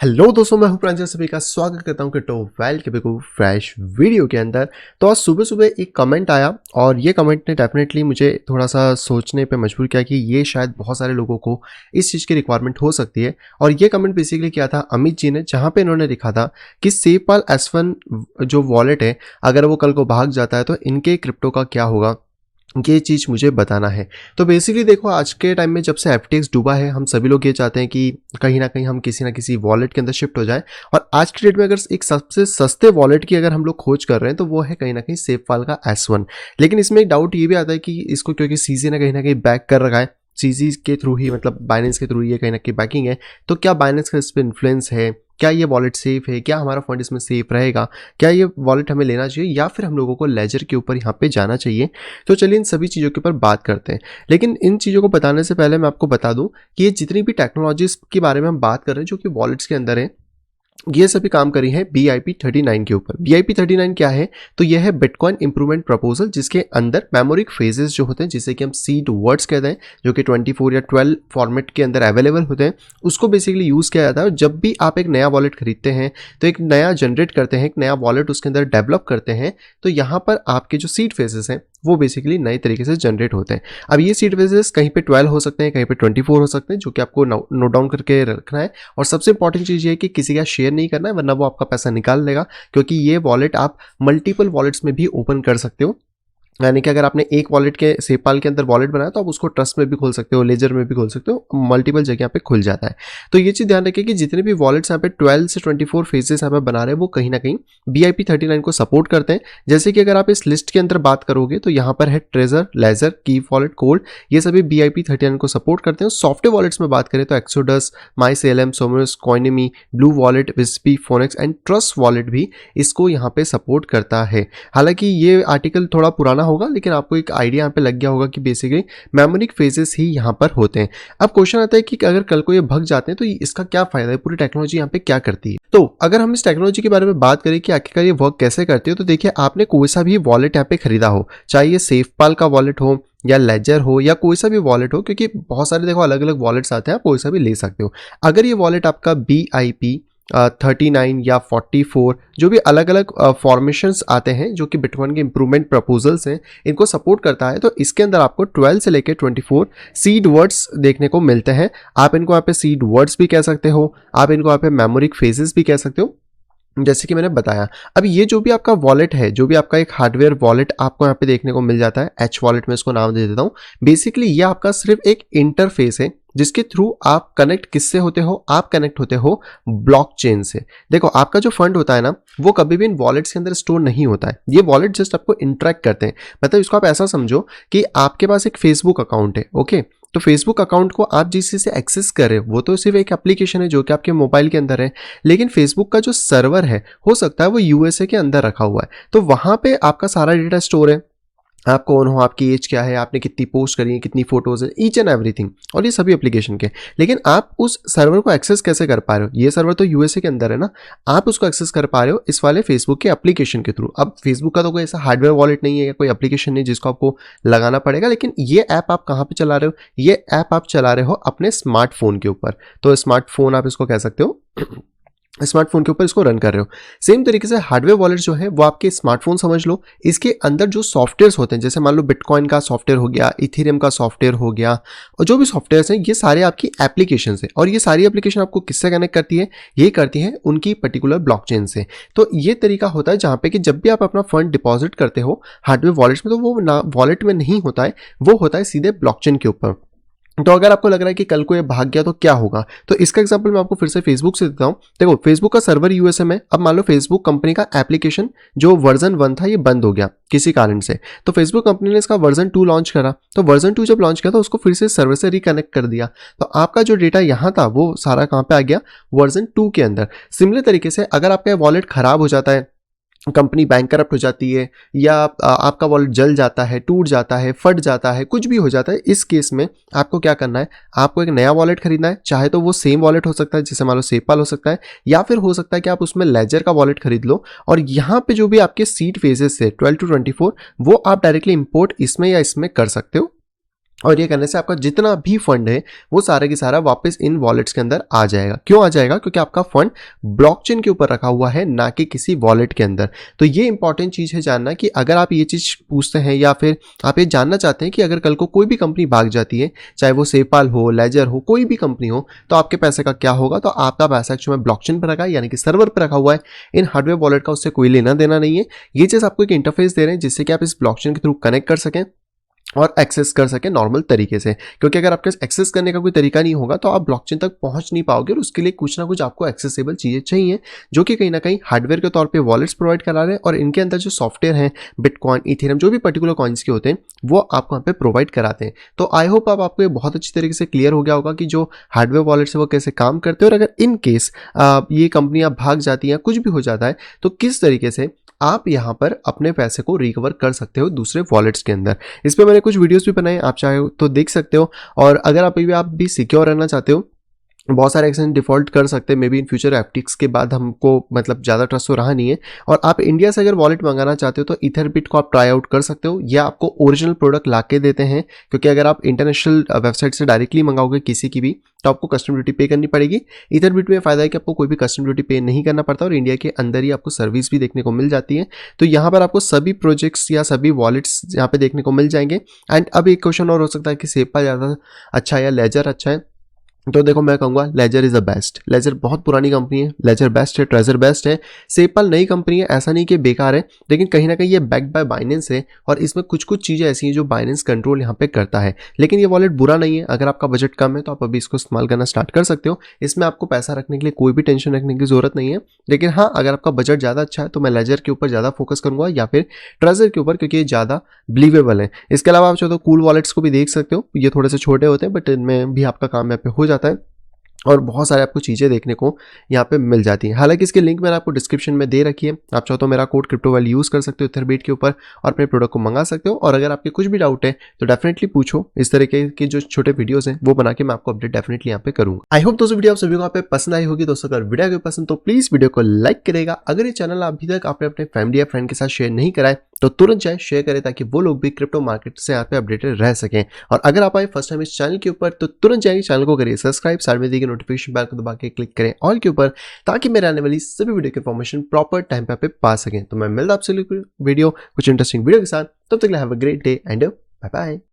Hello दोस्तों, मैं हूं प्रांजल। सभी का स्वागत करता हूं क्रिप्टो वेल के बिल्कुल फ्रेश वीडियो के अंदर। तो आज सुबह सुबह एक कमेंट आया और ये कमेंट ने डेफिनेटली मुझे थोड़ा सा सोचने पे मजबूर किया कि ये शायद बहुत सारे लोगों को इस चीज़ की रिक्वायरमेंट हो सकती है। और ये कमेंट बेसिकली किया था अमित जी ने, जहाँ पे इन्होंने लिखा था कि सेवपाल S1 जो वॉलेट है, अगर वो कल को भाग जाता है तो इनके क्रिप्टो का क्या होगा, ये चीज़ मुझे बताना है। तो बेसिकली देखो, आज के टाइम में जब से FTX डूबा है, हम सभी लोग ये चाहते हैं कि कहीं ना कहीं हम किसी ना किसी वॉलेट के अंदर शिफ्ट हो जाए। और आज की डेट में अगर एक सबसे सस्ते वॉलेट की अगर हम लोग खोज कर रहे हैं तो वो है कहीं ना कहीं सेवपाल का S1। लेकिन इसमें एक डाउट ये भी आता है कि इसको क्योंकि सीजी ने कहीं ना कहीं बैक कर रखा है, सीजी के थ्रू ही, मतलब बाइनेंस के थ्रू ये कहीं ना कहीं बैकिंग है, तो क्या बाइनेंस का इस पर इन्फ्लुएंस है? क्या ये वॉलेट सेफ है? क्या हमारा फंड इसमें सेफ रहेगा? क्या ये वॉलेट हमें लेना चाहिए या फिर हम लोगों को लेजर के ऊपर यहाँ पे जाना चाहिए? तो चलिए इन सभी चीज़ों के ऊपर बात करते हैं। लेकिन इन चीज़ों को बताने से पहले मैं आपको बता दूं कि ये जितनी भी टेक्नोलॉजीज के बारे में हम बात कर रहे हैं जो कि वॉलेट्स के अंदर है, ये सभी काम करी है BIP39 के ऊपर। BIP39 क्या है? तो यह है बिटकॉइन इंप्रूवमेंट प्रपोजल, जिसके अंदर मेमोरिक फेजेस जो होते हैं, जिसे कि हम सीड वर्ड्स कहते हैं, जो कि 24 या 12 फॉर्मेट के अंदर अवेलेबल होते हैं, उसको बेसिकली यूज़ किया जाता है। और जब भी आप एक नया वॉलेट खरीदते हैं तो एक नया जनरेट करते हैं, एक नया वॉलेट उसके अंदर डेवलप करते हैं, तो यहाँ पर आपके जो सीड फेजेस हैं वो बेसिकली नए तरीके से जनरेट होते हैं। अब ये सीड फेजेस कहीं पे 12 हो सकते हैं, कहीं पे 24 हो सकते हैं, जो कि आपको नोट डाउन करके रखना है। और सबसे इंपॉर्टेंट चीज़ ये है कि किसी का शेयर नहीं करना है, वरना वो आपका पैसा निकाल लेगा। क्योंकि ये वॉलेट आप मल्टीपल वॉलेट्स में भी ओपन कर सकते हो, यानी कि अगर आपने एक वॉलेट के सेवपाल के अंदर वॉलेट बनाया तो आप उसको ट्रस्ट में भी खोल सकते हो, लेजर में भी खोल सकते हो, मल्टीपल जगह पे खुल जाता है। तो ये चीज़ ध्यान रखिए कि जितने भी वॉलेट्स यहाँ पे 12 से 24 फेजेस यहाँ पे बना रहे हैं वो कहीं ना कहीं BIP39 को सपोर्ट करते हैं। जैसे कि अगर आप इस लिस्ट के अंदर बात करोगे तो यहाँ पर है ट्रेजर, लेजर, की वॉलेट, कोल्ड, ये सभी BIP39 को सपोर्ट करते हैं। सॉफ्टवेयर वॉलेट्स में बात करें तो एक्सोडस, MyCLM, सोमोस, कॉइनेमी, ब्लू वॉलेट, विस्पी, फोनेक्स एंड ट्रस्ट वॉलेट भी इसको यहाँ पे सपोर्ट करता है। हालांकि ये आर्टिकल थोड़ा पुराना होगा, लेकिन आपको एक आइडिया यहाँ पे लग गया होगा कि बेसिकली मेमोरिक फेजेस ही यहाँ पर होते हैं। अब क्वेश्चन आता है कि अगर कल को ये भग जाते हैं तो इसका क्या फायदा है, पूरी टेक्नोलॉजी यहाँ पे क्या करती है? तो अगर हम इस टेक्नोलॉजी के बारे में बात करें कि आखिरकार ये वर्क कैसे करती है, तो देखिए, आपने कोई सा भी वॉलेट यहाँ पे खरीदा हो, चाहे ये सेवपाल का वॉलेट हो या लेजर हो या कोई सा भी वॉलेट हो, क्योंकि बहुत सारे देखो अलग अलग वॉलेट्स आते हैं, आप कोई सा भी ले सकते हो। अगर ये वॉलेट आपका BIP39 या 44 जो भी अलग अलग फॉर्मेशंस आते हैं जो कि बिटकॉइन के इंप्रूवमेंट प्रपोजल्स हैं, इनको सपोर्ट करता है, तो इसके अंदर आपको 12 से लेकर 24 सीड वर्ड्स देखने को मिलते हैं। आप इनको यहाँ पे सीड वर्ड्स भी कह सकते हो, आप इनको यहाँ पे मेमोरिक फेजेस भी कह सकते हो, जैसे कि मैंने बताया। अब ये जो भी आपका वॉलेट है, जो भी आपका एक हार्डवेयर वॉलेट आपको यहाँ पे देखने को मिल जाता है, H वॉलेट में इसको नाम दे देता हूँ। बेसिकली ये आपका सिर्फ एक इंटरफेस है जिसके थ्रू आप कनेक्ट किससे होते हो? आप कनेक्ट होते हो ब्लॉकचेन से। देखो, आपका जो फंड होता है ना, वो कभी भी इन वॉलेट्स के अंदर स्टोर नहीं होता है। ये वॉलेट जस्ट आपको इंटरेक्ट करते हैं। मतलब इसको आप ऐसा समझो कि आपके पास एक फेसबुक अकाउंट है, ओके? तो फेसबुक अकाउंट को आप जिस चीज़ से एक्सेस कर रहे हो वो तो सिर्फ एक एप्लीकेशन है जो कि आपके मोबाइल के अंदर है, लेकिन फेसबुक का जो सर्वर है हो सकता है वो USA के अंदर रखा हुआ है। तो वहाँ पे आपका सारा डेटा स्टोर है। आप कौन हो, आपकी एज क्या है, आपने कितनी पोस्ट करी है, कितनी फोटोज है, ईच एंड एवरीथिंग, और ये सभी एप्लीकेशन के। लेकिन आप उस सर्वर को एक्सेस कैसे कर पा रहे हो? ये सर्वर तो USA के अंदर है ना, आप उसको एक्सेस कर पा रहे हो इस वाले फेसबुक के एप्लीकेशन के थ्रू। अब फेसबुक का तो कोई ऐसा हार्डवेयर वॉलेट नहीं है या कोई एप्लीकेशन नहीं जिसको आपको लगाना पड़ेगा, लेकिन ये ऐप आप कहाँ पे चला रहे हो? ये ऐप आप चला रहे हो अपने स्मार्टफोन के ऊपर। तो स्मार्टफोन आप इसको कह सकते हो, स्मार्टफोन के ऊपर इसको रन कर रहे हो। सेम तरीके से हार्डवेयर वॉलेट जो है वो आपके स्मार्टफोन समझ लो, इसके अंदर जो सॉफ्टवेयर्स होते हैं, जैसे मान लो बिटकॉइन का सॉफ्टवेयर हो गया, इथेरियम का सॉफ्टवेयर हो गया, और जो भी सॉफ्टवेयर्स हैं ये सारे आपकी एप्लीकेशन है। और ये सारी एप्लीकेशन आपको किससे कनेक्ट करती है? ये करती है उनकी पर्टिकुलर ब्लॉकचेन से। तो ये तरीका होता है जहाँ पे कि जब भी आप अपना फंड डिपॉजिट करते हो हार्डवेयर वॉलेट्स में, तो वो ना वॉलेट में नहीं होता है, वो होता है सीधे ब्लॉकचेन के ऊपर। तो अगर आपको लग रहा है कि कल को ये भाग गया तो क्या होगा, तो इसका एग्जांपल मैं आपको फिर से फेसबुक से देता हूं। देखो, फेसबुक का सर्वर USA में, अब मान लो फेसबुक कंपनी का एप्लीकेशन जो वर्जन 1 था ये बंद हो गया किसी कारण से, तो फेसबुक कंपनी ने इसका वर्जन 2 लॉन्च करा। तो वर्जन 2 जब लॉन्च किया तो उसको फिर से सर्वर से रिकनेक्ट कर दिया, तो आपका जो डेटा यहाँ था वो सारा कहाँ पे आ गया? वर्जन 2 के अंदर। सिमिलर तरीके से अगर आपका वॉलेट खराब हो जाता है, कंपनी बैंक करप्ट हो जाती है, या आपका वॉलेट जल जाता है, टूट जाता है, फट जाता है, कुछ भी हो जाता है, इस केस में आपको क्या करना है? आपको एक नया वॉलेट खरीदना है। चाहे तो वो सेम वॉलेट हो सकता है, जैसे मान लो सेवपाल हो सकता है, या फिर हो सकता है कि आप उसमें लेजर का वॉलेट खरीद लो, और यहाँ पे जो भी आपके सीड फेजेस है 12 to 24 वो आप डायरेक्टली इंपोर्ट इसमें या इसमें कर सकते हो। और ये करने से आपका जितना भी फंड है वो सारा की सारा वापस इन वॉलेट्स के अंदर आ जाएगा। क्यों आ जाएगा? क्योंकि आपका फंड ब्लॉकचेन के ऊपर रखा हुआ है, ना कि किसी वॉलेट के अंदर। तो ये इंपॉर्टेंट चीज़ है जानना कि अगर आप ये चीज़ पूछते हैं या फिर आप ये जानना चाहते हैं कि अगर कल को कोई भी कंपनी भाग जाती है, चाहे वो सेपाल हो, लेजर हो, कोई भी कंपनी हो, तो आपके पैसे का क्या होगा? तो आपका पैसा एक्चुअली में ब्लॉकचेन पर रखा है, यानी कि सर्वर पर रखा हुआ है। इन हार्डवेयर वॉलेट का उससे कोई लेना देना नहीं है। ये चीज़ आपको एक इंटरफेस दे रहे हैं जिससे कि आप इस ब्लॉकचेन के थ्रू कनेक्ट कर सकें और एक्सेस कर सके नॉर्मल तरीके से। क्योंकि अगर आपके एक्सेस करने का कोई तरीका नहीं होगा तो आप ब्लॉकचेन तक पहुंच नहीं पाओगे, और उसके लिए कुछ ना कुछ आपको एक्सेसिबल चीज़ें चाहिए, जो कि कहीं ना कहीं हार्डवेयर के तौर पे वॉलेट्स प्रोवाइड करा रहे हैं, और इनके अंदर जो सॉफ्टवेयर हैं, बिटकॉइन, इथेरियम, जो भी पर्टिकुलर कॉइन्स के होते हैं, वो आपको यहाँ पे प्रोवाइड कराते हैं। तो आई होप अब आपको ये बहुत अच्छी तरीके से क्लियर हो गया होगा कि जो हार्डवेयर वॉलेट्स है वो कैसे काम करते हैं, और अगर इन केस ये कंपनियां भाग जाती हैं, कुछ भी हो जाता है, तो किस तरीके से आप यहाँ पर अपने पैसे को रिकवर कर सकते हो दूसरे वॉलेट्स के अंदर। इस पे मैंने कुछ वीडियोस भी बनाए, आप चाहे तो देख सकते हो। और अगर आप भी सिक्योर रहना चाहते हो, बहुत सारे एक्सचेंज डिफॉल्ट कर सकते हैं, मे बी इन फ्यूचर एफटीक्स के बाद हमको मतलब ज़्यादा ट्रस्ट तो रहा नहीं है, और आप इंडिया से अगर वॉलेट मंगाना चाहते हो तो इथरबिट को आप ट्राई आउट कर सकते हो, या आपको ओरिजिनल प्रोडक्ट ला के देते हैं। क्योंकि अगर आप इंटरनेशनल वेबसाइट से डायरेक्टली मंगाओगे किसी की भी, तो आपको कस्टम ड्यूटी पे करनी पड़ेगी। इथरबिट में फ़ायदा है कि आपको कोई भी कस्टम ड्यूटी पे नहीं करना पड़ता, और इंडिया के अंदर ही आपको सर्विस भी देखने को मिल जाती है। तो यहाँ पर आपको सभी प्रोजेक्ट्स या सभी वॉलेट्स यहाँ पे देखने को मिल जाएंगे। एंड अब एक क्वेश्चन और हो सकता है कि सेपा ज़्यादा अच्छा है या लेजर अच्छा है? तो देखो, मैं कहूँगा Ledger is the best. Ledger बहुत पुरानी कंपनी है, लेजर बेस्ट है, ट्रेजर बेस्ट है। सेपल नई कंपनी है, ऐसा नहीं कि बेकार है, लेकिन कहीं ना कहीं ये बैक्ड बाय बाइनेंस है, और इसमें कुछ कुछ चीज़ें ऐसी हैं जो बाइनेंस कंट्रोल यहाँ पे करता है। लेकिन ये वॉलेट बुरा नहीं है, अगर आपका बजट कम है तो आप अभी इसको इस्तेमाल करना स्टार्ट कर सकते हो। इसमें आपको पैसा रखने के लिए कोई भी टेंशन रखने की जरूरत नहीं है। लेकिन हाँ, अगर आपका बजट ज़्यादा अच्छा है तो मैं लेजर के ऊपर ज़्यादा फोकस करूँगा, या फिर ट्रेजर के ऊपर, क्योंकि ये ज़्यादा बिलीवेबल है। इसके अलावा आप चाहो तो कूल वॉलेट्स को भी देख सकते हो, ये थोड़े से छोटे होते हैं, बट इनमें भी आपका काम यहाँ पे हो जाता है, और बहुत सारे आपको चीज़ें देखने को यहाँ पे मिल जाती हैं। हालांकि इसकी लिंक मैंने आपको डिस्क्रिप्शन में दे रखी है, आप चाहो तो मेरा कोड क्रिप्टोवेल यूज़ कर सकते हो इथरबिट के ऊपर, और अपने प्रोडक्ट को मंगा सकते हो। और अगर आपके कुछ भी डाउट है तो डेफिनेटली पूछो, इस तरीके के जो छोटे वीडियोस हैं वो बना के मैं आपको अपडेट डेफिनेटली यहाँ पे करूँगा। आई होप दोस्तों वीडियो आप सभी को यहाँ पे पसंद आई होगी। दोस्तों अगर वीडियो पसंद तो प्लीज़ वीडियो को लाइक करेगा। अगर ये चैनल अभी तक आपने अपने फैमिली या फ्रेंड के साथ शेयर नहीं कराए तो तुरंत जाए शेयर करें, ताकि वो लोग भी क्रिप्टो मार्केट से यहाँ पे अपडेटेड रह सकें। और अगर आप आए फर्स्ट टाइम इस चैनल के ऊपर तो तुरंत जाएंगे चैनल को करिए सब्सक्राइब, साइड में दिए नोटिफिकेशन बेल को दबा के क्लिक करें ऑल के ऊपर, ताकि मेरे आने वाली सभी वीडियो की इन्फॉर्मेशन प्रॉपर टाइम पे पा सकें। तो मैं मिलता आपसे वीडियो कुछ इंटरेस्टिंग वीडियो के साथ, तब तक have a great day and bye bye.